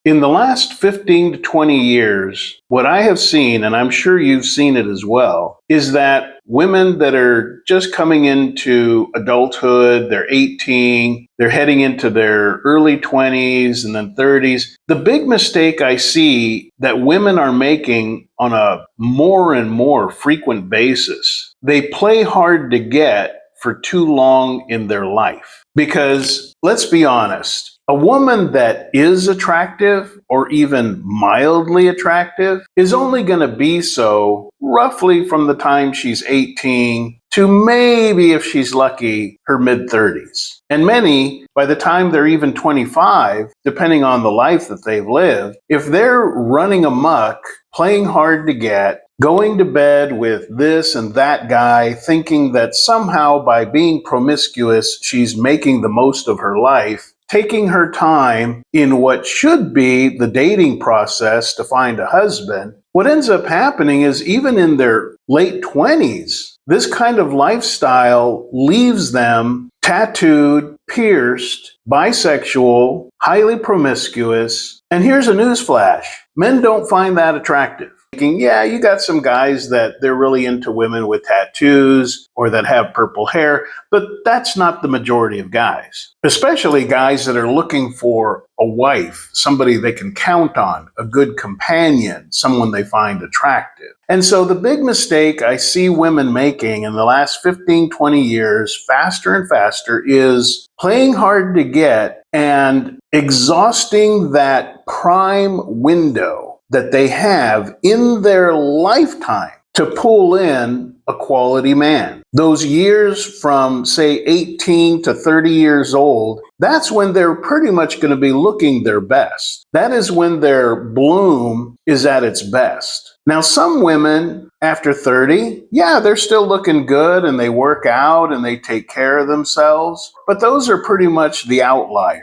In the last 15 to 20 years, what I have seen, and I'm sure you've seen it as well, is that women that are just coming into adulthood, they're 18, they're heading into their early 20s and then 30s. The big mistake I see that women are making on a more and more frequent basis, they play hard to get for too long in their life. Because let's be honest, a woman that is attractive or even mildly attractive is only going to be so roughly from the time she's 18 to maybe, if she's lucky, her mid-30s. And many, by the time they're even 25, depending on the life that they've lived, if they're running amok, playing hard to get, going to bed with this and that guy, thinking that somehow by being promiscuous, she's making the most of her life, taking her time in what should be the dating process to find a husband, what ends up happening is even in their late 20s, this kind of lifestyle leaves them tattooed, pierced, bisexual, highly promiscuous. And here's a newsflash. Men don't find that attractive. Yeah, you got some guys that they're really into women with tattoos or that have purple hair, but that's not the majority of guys, especially guys that are looking for a wife, somebody they can count on, a good companion, someone they find attractive. And so the big mistake I see women making in the last 15, 20 years, faster and faster, is playing hard to get and exhausting that prime window that they have in their lifetime to pull in a quality man. Those years from, say, 18 to 30 years old, that's when they're pretty much going to be looking their best. That is when their bloom is at its best. Now, some women after 30, yeah, they're still looking good and they work out and they take care of themselves, but those are pretty much the outliers.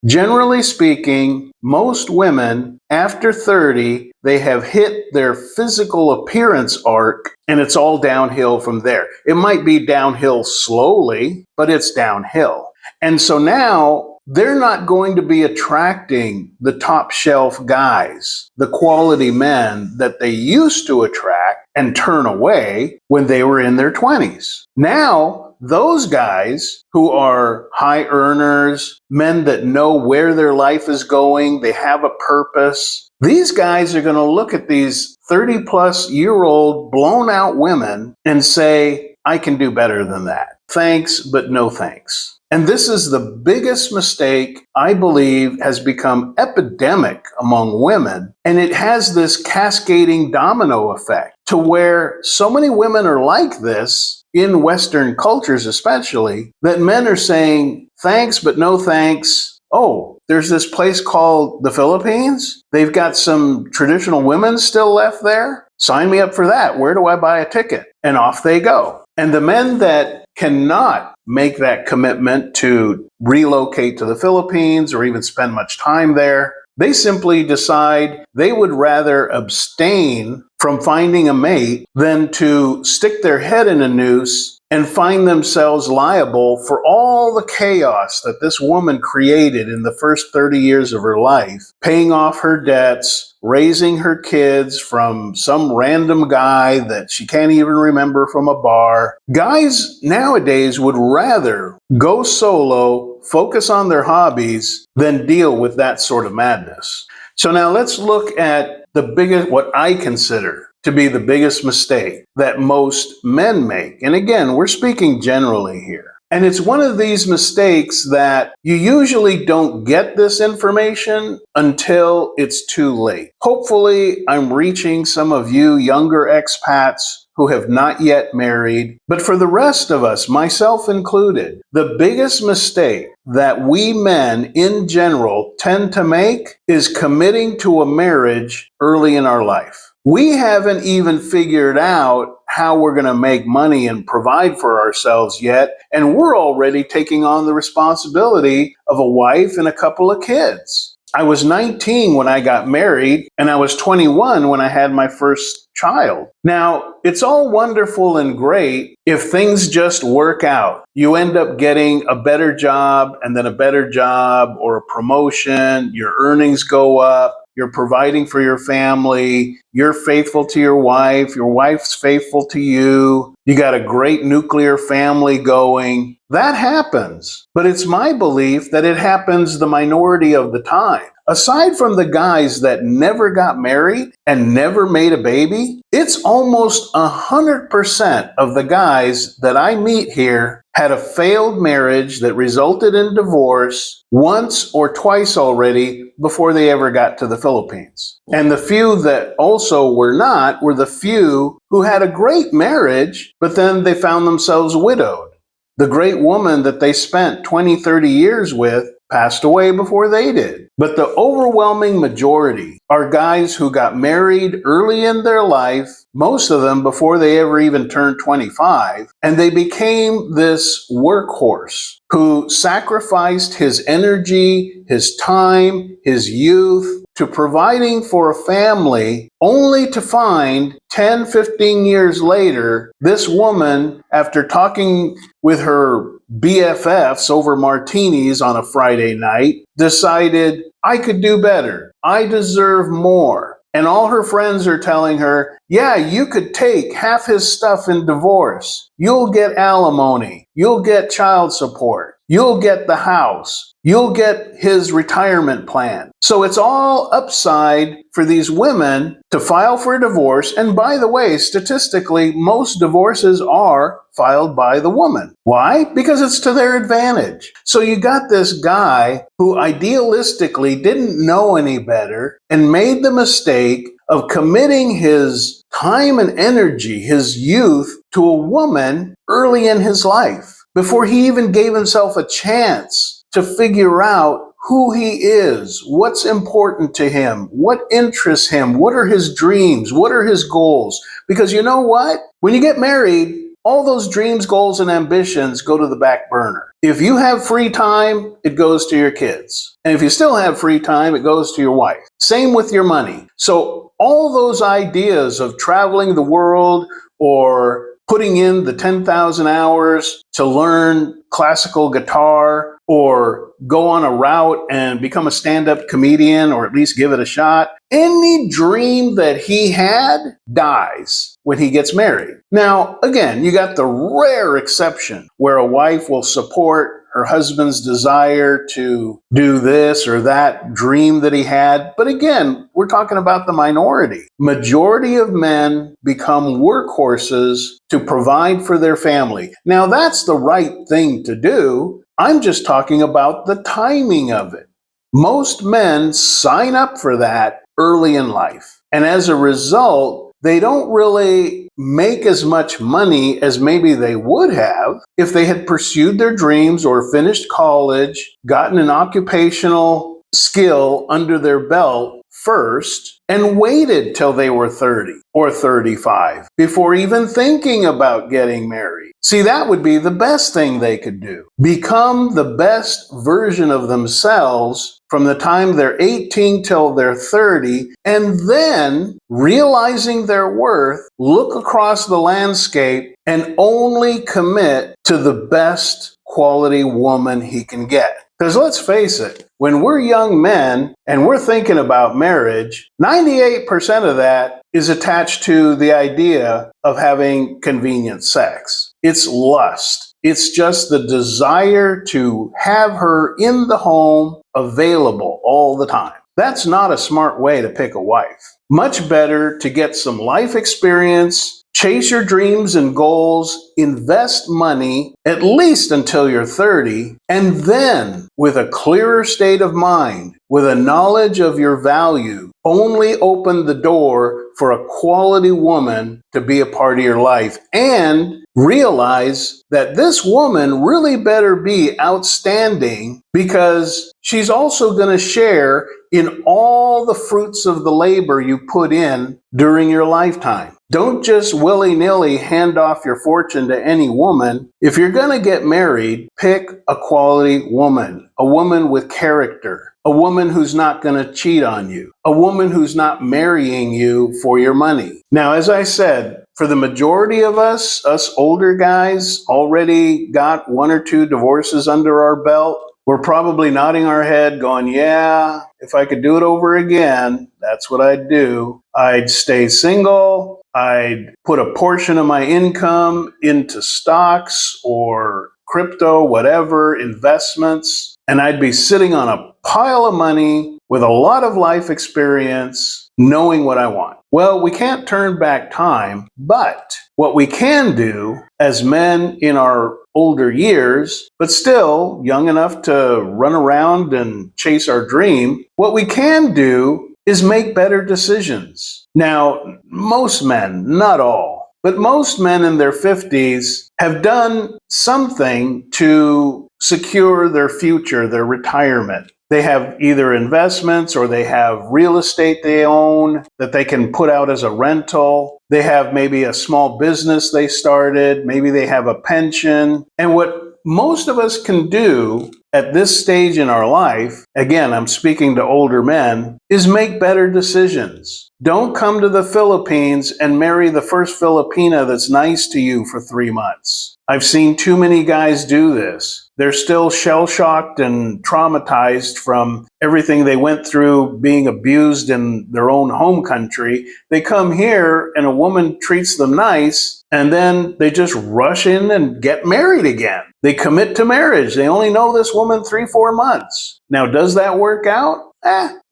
Generally speaking, most women after 30, they have hit their physical appearance arc and it's all downhill from there. It might be downhill slowly, but it's downhill. And so now they're not going to be attracting the top shelf guys, the quality men that they used to attract and turn away when they were in their 20s. Now, those guys who are high earners, men that know where their life is going, they have a purpose, these guys are going to look at these 30-plus-year-old blown out women and say, I can do better than that. Thanks, but no thanks. And this is the biggest mistake I believe has become epidemic among women. And it has this cascading domino effect to where so many women are like this in Western cultures especially, that men are saying, thanks, but no thanks. Oh, there's this place called the Philippines. They've got some traditional women still left there. Sign me up for that. Where do I buy a ticket? And off they go. And the men that cannot make that commitment to relocate to the Philippines or even spend much time there, they simply decide they would rather abstain from finding a mate than to stick their head in a noose and find themselves liable for all the chaos that this woman created in the first 30 years of her life, paying off her debts, raising her kids from some random guy that she can't even remember from a bar. Guys nowadays would rather go solo, focus on their hobbies, than deal with that sort of madness. So now let's look at what I consider to be the biggest mistake that most men make. And again, we're speaking generally here. And it's one of these mistakes that you usually don't get this information until it's too late. Hopefully, I'm reaching some of you younger expats who have not yet married. But for the rest of us, myself included, the biggest mistake that we men in general tend to make is committing to a marriage early in our life. We haven't even figured out how we're going to make money and provide for ourselves yet, and we're already taking on the responsibility of a wife and a couple of kids. I was 19 when I got married, and I was 21 when I had my first child. Now, it's all wonderful and great if things just work out. You end up getting a better job and then a better job or a promotion, your earnings go up, you're providing for your family, you're faithful to your wife's faithful to you, you got a great nuclear family going. That happens. But it's my belief that it happens the minority of the time. Aside from the guys that never got married and never made a baby, it's almost 100% of the guys that I meet here had a failed marriage that resulted in divorce once or twice already before they ever got to the Philippines. And the few that also were not were the few who had a great marriage, but then they found themselves widowed. The great woman that they spent 20, 30 years with passed away before they did. But the overwhelming majority are guys who got married early in their life, most of them before they ever even turned 25, and they became this workhorse who sacrificed his energy, his time, his youth to providing for a family, only to find 10, 15 years later, this woman, after talking with her BFFs over martinis on a Friday night, decided, I could do better. I deserve more. And all her friends are telling her, yeah, you could take half his stuff in divorce. You'll get alimony. You'll get child support. You'll get the house. You'll get his retirement plan. So it's all upside for these women to file for a divorce. And by the way, statistically, most divorces are filed by the woman. Why? Because it's to their advantage. So you got this guy who idealistically didn't know any better and made the mistake of committing his time and energy, his youth, to a woman early in his life, before he even gave himself a chance to figure out who he is, what's important to him, what interests him, what are his dreams, what are his goals. Because you know what? When you get married, all those dreams, goals, and ambitions go to the back burner. If you have free time, it goes to your kids. And if you still have free time, it goes to your wife. Same with your money. So all those ideas of traveling the world or putting in the 10,000 hours to learn classical guitar or go on a route and become a stand-up comedian or at least give it a shot, any dream that he had dies when he gets married. Now, again, you got the rare exception where a wife will support her husband's desire to do this or that dream that he had. But again, we're talking about the minority. Majority of men become workhorses to provide for their family. Now, that's the right thing to do. I'm just talking about the timing of it. Most men sign up for that early in life. And as a result, they don't really make as much money as maybe they would have if they had pursued their dreams or finished college, gotten an occupational skill under their belt first, and waited till they were 30 or 35 before even thinking about getting married. See, that would be the best thing they could do. Become the best version of themselves from the time they're 18 till they're 30, and then, realizing their worth, look across the landscape and only commit to the best quality woman he can get. Because let's face it, when we're young men and we're thinking about marriage, 98% of that is attached to the idea of having convenient sex. It's lust. It's just the desire to have her in the home, available all the time. That's not a smart way to pick a wife. Much better to get some life experience, chase your dreams and goals, invest money, at least until you're 30, and then, with a clearer state of mind, with a knowledge of your value, only open the door for a quality woman to be a part of your life, and realize that this woman really better be outstanding because she's also going to share in all the fruits of the labor you put in during your lifetime. Don't just willy-nilly hand off your fortune to any woman. If you're going to get married, pick a quality woman, a woman with character, a woman who's not going to cheat on you, a woman who's not marrying you for your money. Now, as I said, for the majority of us older guys already got 1 or 2 divorces under our belt. We're probably nodding our head going, yeah, if I could do it over again, that's what I'd do. I'd stay single. I'd put a portion of my income into stocks or crypto, whatever, investments, and I'd be sitting on a pile of money with a lot of life experience, knowing what I want. Well, we can't turn back time, but what we can do as men in our older years, but still young enough to run around and chase our dream, what we can do is make better decisions. Now, most men, not all, but most men in their 50s have done something to secure their future, their retirement. They have either investments or they have real estate they own that they can put out as a rental. They have maybe a small business they started. Maybe they have a pension. And what most of us can do at this stage in our life, again, I'm speaking to older men, is make better decisions. Don't come to the Philippines and marry the first Filipina that's nice to you for 3 months. I've seen too many guys do this. They're still shell-shocked and traumatized from everything they went through being abused in their own home country. They come here and a woman treats them nice, and then they just rush in and get married again. They commit to marriage. They only know this woman 3-4 months. Now, does that work out?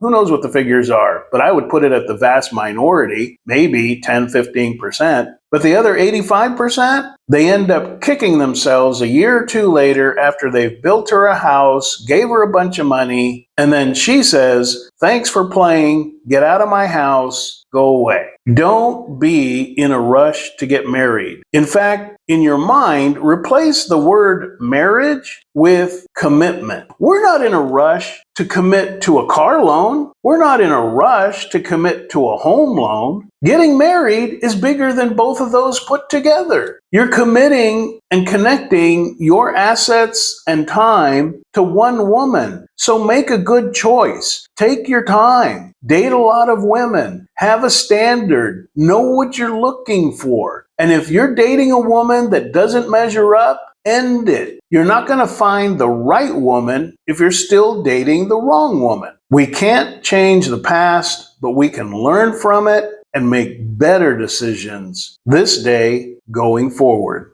Who knows what the figures are, but I would put it at the vast minority, maybe 10-15%. But the other 85%, they end up kicking themselves a year or 2 later after they've built her a house, gave her a bunch of money, and then she says, thanks for playing, get out of my house, go away. Don't be in a rush to get married. In fact, in your mind, replace the word marriage with commitment. We're not in a rush to commit to a car loan. We're not in a rush to commit to a home loan. Getting married is bigger than both of those put together. You're committing and connecting your assets and time to one woman. So make a good choice. Take your time. Date a lot of women. Have a standard. Know what you're looking for. And if you're dating a woman that doesn't measure up, end it. You're not going to find the right woman if you're still dating the wrong woman. We can't change the past, but we can learn from it and make better decisions this day going forward.